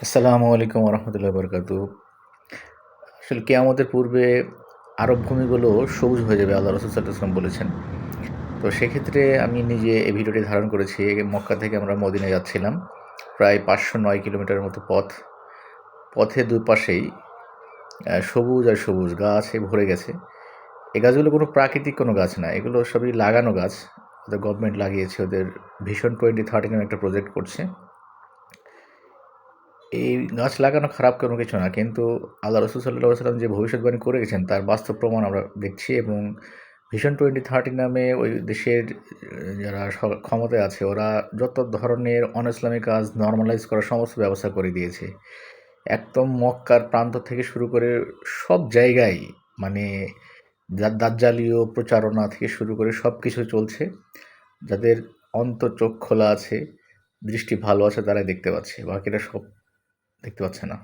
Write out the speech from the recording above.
আসসালামু আলাইকুম রহমতুল্লাহ বরকাতু। আসলে কিয়ামতের পূর্বে আরব ভূমিগুলো সবুজ হয়ে যাবে, আল্লাহ রসুল সাল্লাল্লাহু আলাইহি ওয়াসাল্লাম বলেছেন। তো সেক্ষেত্রে আমি নিজে এই ভিডিওটি ধারণ করেছি। মক্কা থেকে আমরা মদিনায় যাচ্ছিলাম। প্রায় ৫০৯ কিলোমিটারের মতো পথ। পথের দুপাশেই সবুজ আর সবুজ গাছে ভরে গেছে। এই গাছগুলো কোনো প্রাকৃতিক কোনো গাছ না। এগুলো সবই লাগানো গাছ। ওদের গভর্নমেন্ট লাগিয়েছে। ওদের ভিশন 2030 নামে একটা প্রজেক্ট করছে। এই গাছ লাগানো খারাপ কোনো কিছু না। কিন্তু আল্লাহ রসুল সাল্লাল্লাহু আলাইহি ওয়াসাল্লাম যে ভবিষ্যদ্বাণী করে গেছেন তার বাস্তব প্রমাণ আমরা দেখছি, এবং ভিশন 2030 নামে ওই দেশের যারা ক্ষমতায় আছে ওরা যত ধরনের অন-ইসলামিক কাজ নরমালাইজ করার সমস্ত ব্যবস্থা করে দিয়েছে। একদম মক্কার প্রান্ত থেকে শুরু করে সব জায়গায় মানে দাজ্জালীয় প্রচারণা থেকে শুরু করে সবকিছু চলছে। যাদের চোখ খোলা আছে, দৃষ্টি ভালো আছে তারাই দেখতে পাচ্ছে। বাকিরা সব দেখতে পাচ্ছে না।